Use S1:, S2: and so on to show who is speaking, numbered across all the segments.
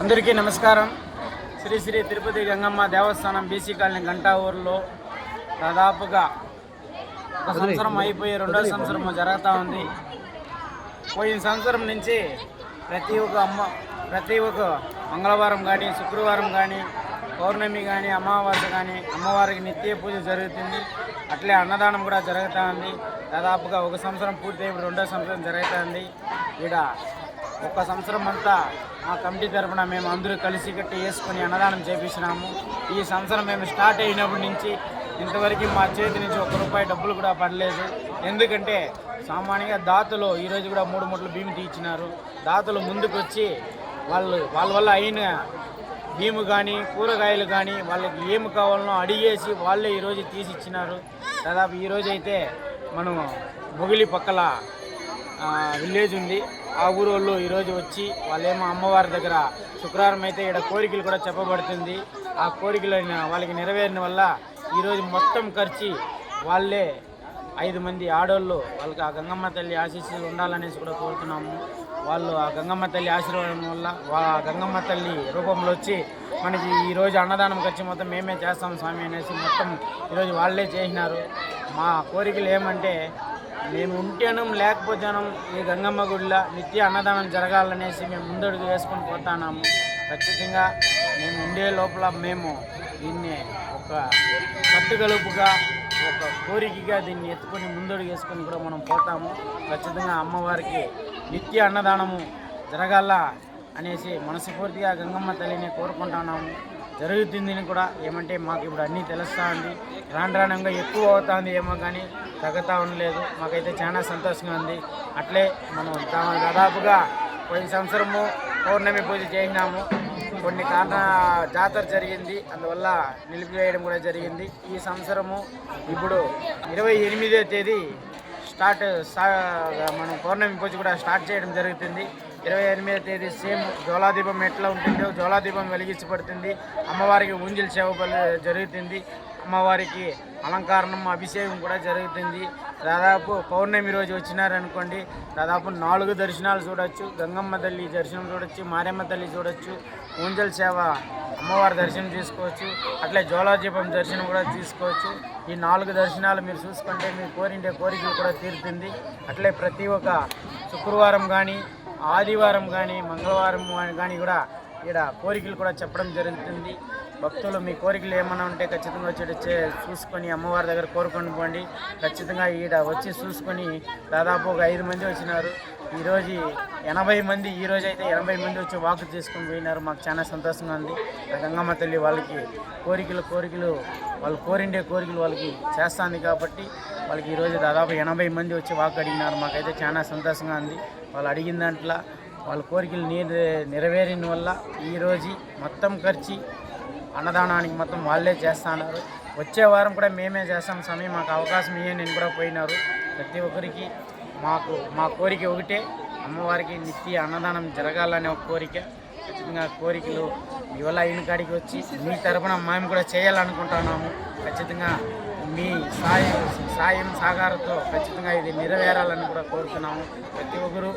S1: అందరికీ నమస్కారం. శ్రీ శ్రీ తిరుపతి గంగమ్మ దేవస్థానం BC colony Ganta ఊరిలో దాదాపుగా ఒక సంవత్సరం అయిపోయి రెండో సంవత్సరం జరుగుతూ ఉంది. పోయిన సంవత్సరం నుంచి ప్రతి ఒక్క మంగళవారం కానీ, శుక్రవారం కానీ, పౌర్ణమి కానీ, అమావాస్య కానీ అమ్మవారికి నిత్య పూజ జరుగుతుంది. అట్లే అన్నదానం కూడా జరుగుతూ ఉంది. దాదాపుగా ఒక సంవత్సరం పూర్తి రెండో సంవత్సరం జరుగుతుంది. ఇక్కడ ఒక సంవత్సరం అంతా మా కమిటీ తరఫున మేము అందరూ కలిసి కట్టి వేసుకొని అన్నదానం చేపించినాము. ఈ సంవత్సరం మేము స్టార్ట్ అయినప్పటి నుంచి ఇంతవరకు మా చేతి నుంచి ₹1 డబ్బులు కూడా పడలేదు. ఎందుకంటే సామాన్యంగా దాతలు ఈరోజు కూడా 3 మూటలు బియ్యం తీయించినారు. దాతలు ముందుకు వచ్చి వాళ్ళ వల్ల అయిన బియ్యం కానీ, కూరగాయలు కానీ వాళ్ళకి ఏమి కావాలనో అడిగేసి వాళ్ళే ఈరోజు తీసి ఇచ్చినారు. దాదాపు ఈరోజు అయితే మనం బొగిలి పక్కల విలేజ్ ఉంది, ఆ ఊరు వాళ్ళు ఈరోజు వచ్చి వాళ్ళేమో అమ్మవారి దగ్గర శుక్రవారం అయితే ఇక్కడ కోరికలు కూడా చెప్పబడుతుంది. ఆ కోరికలు వాళ్ళకి నెరవేరిన వల్ల ఈరోజు మొత్తం ఖర్చు వాళ్ళే 5 మంది ఆడోళ్ళు వాళ్ళకి ఆ గంగమ్మ తల్లి ఆశీస్సులు ఉండాలనేసి కూడా కోరుతున్నాము. వాళ్ళు ఆ గంగమ్మ తల్లి ఆశీర్వాదం వల్ల ఆ గంగమ్మ తల్లి రూపంలో వచ్చి మనకి ఈరోజు అన్నదానం ఖర్చు మొత్తం మేమే చేస్తాం స్వామి అనేసి మొత్తం ఈరోజు వాళ్ళే చేసినారు. మా కోరికలు ఏమంటే మేము ఉంటేనం లేకపోతేనం ఈ గంగమ్మ గుడిలో నిత్య అన్నదానం జరగాలనేసి మేము ముందడుగు వేసుకొని పోతున్నాము. ఖచ్చితంగా మేము ఉండే లోపల మేము దీన్ని ఒక కట్టుగలుపుగా ఒక కోరికగా దీన్ని ఎత్తుకొని ముందడుగు వేసుకొని కూడా మనం పోతాము. ఖచ్చితంగా అమ్మవారికి నిత్య అన్నదానము జరగాల అనేసి మనస్ఫూర్తిగా గంగమ్మ తల్లిని కోరుకుంటున్నాము. జరుగుతుందని కూడా ఏమంటే మాకు ఇప్పుడు అన్నీ తెలుస్తూ ఉంది. రానుగా ఎక్కువ అవుతుంది ఏమో కానీ తగ్గుతూ ఉండలేదు. మాకైతే చాలా సంతోషంగా ఉంది. అట్లే మనం దాదాపుగా పోయిన సంవత్సరము పౌర్ణమి పూజ చేసినాము. కొన్ని జాతర జరిగింది, అందువల్ల నిలిపివేయడం కూడా జరిగింది. ఈ సంవత్సరము ఇప్పుడు 28వ తేదీ మనం పౌర్ణమి పూజ కూడా స్టార్ట్ చేయడం జరుగుతుంది. 28వ తేదీ సేమ్ జ్వాలాదీపం ఎట్లా ఉంటుందో జ్వాలాదీపం వెలిగించబడుతుంది. అమ్మవారికి ఊంజల్ సేవ జరుగుతుంది. అమ్మవారికి అలంకారణం అభిషేకం కూడా జరుగుతుంది. దాదాపు పౌర్ణమి రోజు వచ్చినారనుకోండి, దాదాపు 4 దర్శనాలు చూడొచ్చు. గంగమ్మ తల్లి దర్శనం చూడొచ్చు, మారెమ్మ తల్లి చూడొచ్చు, ఊంజల్ సేవ అమ్మవారి దర్శనం తీసుకోవచ్చు, అట్లే జ్వాలాదీపం దర్శనం కూడా తీసుకోవచ్చు. ఈ 4 దర్శనాలు మీరు చూసుకుంటే మీ కోరికలు కూడా తీరుతుంది. అట్లే ప్రతి ఒక్క శుక్రవారం కానీ, ఆదివారం కానీ, మంగళవారం కానీ కూడా ఇక్కడ కోరికలు కూడా చెప్పడం జరుగుతుంది. భక్తులు మీ కోరికలు ఏమైనా ఉంటే ఖచ్చితంగా వచ్చి చూసుకొని అమ్మవారి దగ్గర కోరుకొని పోండి. ఖచ్చితంగా ఈడ వచ్చి చూసుకొని దాదాపు ఒక 5 మంది వచ్చినారు. ఈరోజు 80 మంది, ఈరోజు అయితే 80 మంది వచ్చి వాక్ చేసుకొని పోయినారు. మాకు చాలా సంతోషంగా ఉంది. గంగమ్మ తల్లి వాళ్ళకి కోరికలు వాళ్ళు కోరిండే కోరికలు వాళ్ళకి చేస్తుంది కాబట్టి వాళ్ళకి ఈరోజు దాదాపు 80 మంది వచ్చి వాక్ అడిగినారు. మాకైతే చాలా సంతోషంగా ఉంది. వాళ్ళు అడిగిన దాంట్లో వాళ్ళ కోరికలు నెరవేరిన వల్ల ఈరోజు మొత్తం ఖర్చు అన్నదానానికి మొత్తం వాళ్ళే చేస్తున్నారు. వచ్చే వారం కూడా మేమే చేస్తాం స్వామి, మాకు అవకాశం నేను కూడా పోయినారు. ప్రతి ఒక్కరికి మా కోరిక ఒకటే, అమ్మవారికి నిత్య అన్నదానం జరగాలనే ఒక కోరిక. ఖచ్చితంగా కోరికలు మీ వల్ల అయిన కాడికి వచ్చి మీ తరపున మేము కూడా చేయాలనుకుంటున్నాము. ఖచ్చితంగా మీ సాయం సహకారంతో ఖచ్చితంగా ఇది నెరవేరాలని కూడా కోరుతున్నాము. ప్రతి ఒక్కరు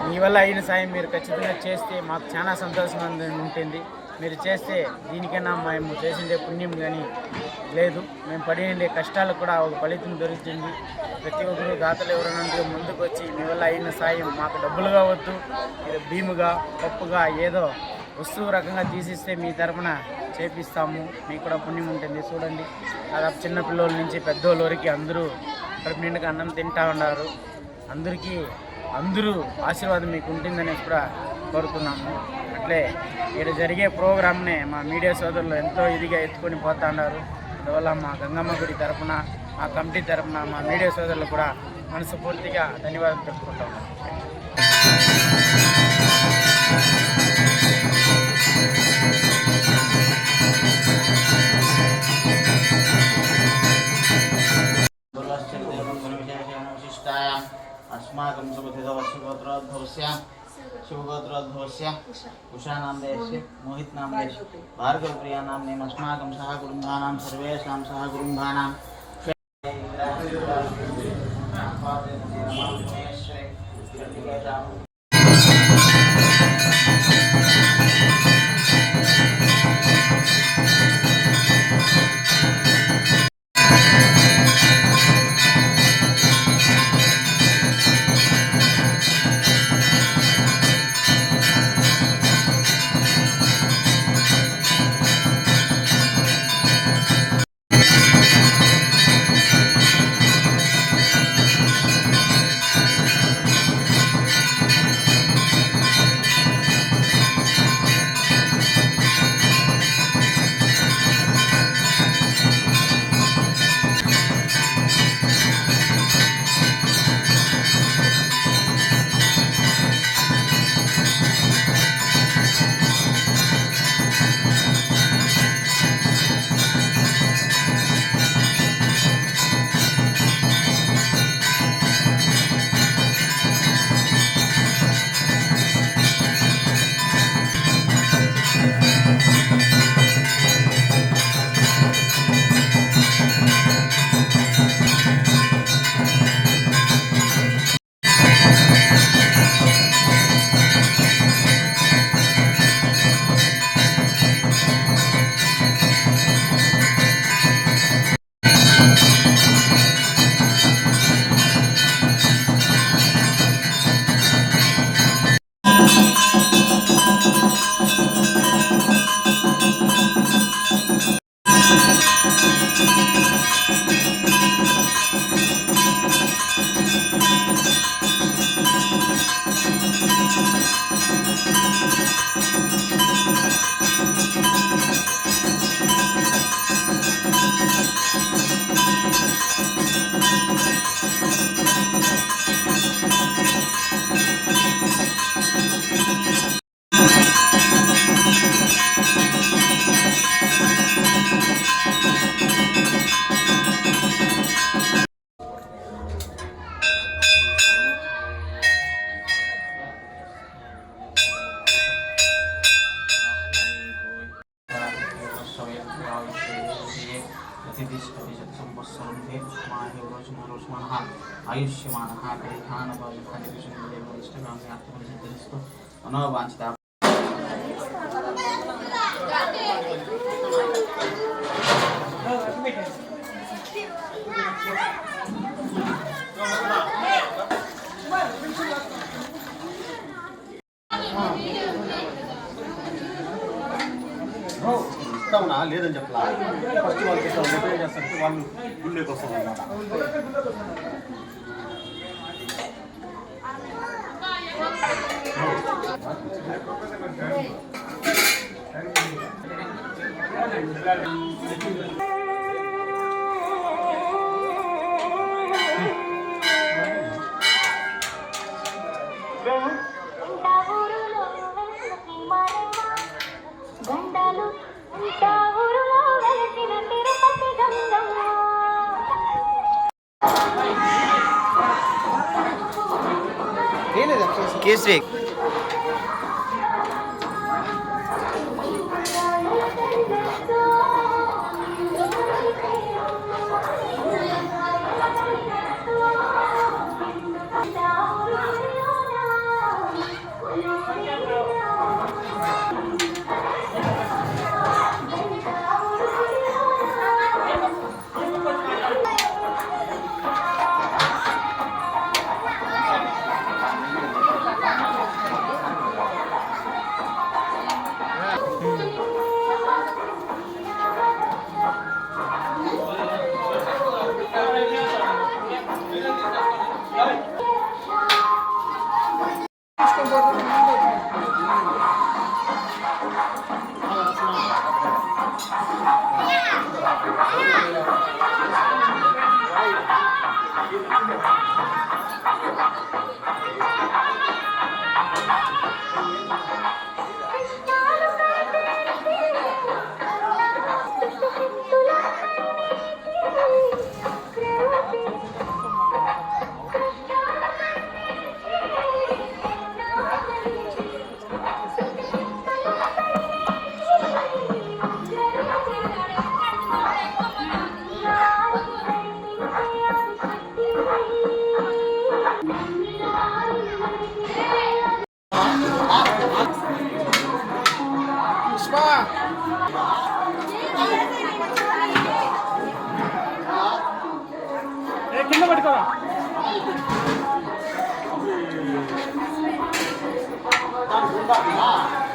S1: మీ వల్ల అయిన సాయం మీరు ఖచ్చితంగా చేస్తే మాకు చాలా సంతోషంగా ఉంటుంది. మీరు చేస్తే దీనికైనా మేము చేసిండే పుణ్యం కానీ లేదు, మేము పడిన కష్టాలకు కూడా ఒక ఫలితం దొరుకుతుంది. ప్రతి ఒక్కరు దాతలు ఎవరైనా ముందుకు వచ్చి మీ వల్ల అయిన సాయం మాకు డబ్బులుగా వద్దు, ఇది భీముగా పప్పుగా ఏదో వస్తువు రకంగా తీసిస్తే మీ తరపున చేపిస్తాము, మీకు కూడా పుణ్యం ఉంటుంది. చూడండి, దాదాపు చిన్నపిల్లల నుంచి పెద్దోళ్ళ వరకు అందరూ కడుపు నిండుగా అన్నం తింటూ ఉన్నారు. అందరూ ఆశీర్వాదం మీకు ఉంటుందనేసి కూడా కోరుతున్నాము. అట్లే ఇక్కడ జరిగే ప్రోగ్రామ్నే మా మీడియా సోదరులు ఎంతో ఇదిగా ఎత్తుకొని పోతున్నారు. అందువల్ల మా గంగమ్మ గుడి తరఫున, మా కమిటీ తరఫున, మా మీడియా సోదరులు కూడా మనస్ఫూర్తిగా ధన్యవాదాలు తెలుపుకుంటాము.
S2: अस्माकं शिवगोत्रोद्भवस्य उषा नामदेशस्य मोहित नामदेशस्य भार्गवप्रिया नाम्नीम् अस्माकं सह कुटुम्बानां सर्वेषां सह कुटुम्बानां ఆయుష్యమాన తెలుస్తూ మనోవాంఛిత
S3: ఇస్తామన్నా లేదని చెప్పలా ఫస్ట్ వాళ్ళకి ఇస్తాం రిపేర్ చేస్తారంటే వాళ్ళు గుళ్ళేకి వస్తాం అన్నమాట.
S2: కేసరి
S1: కింద పట్టుకోరా
S3: దానికి ఉండాలి.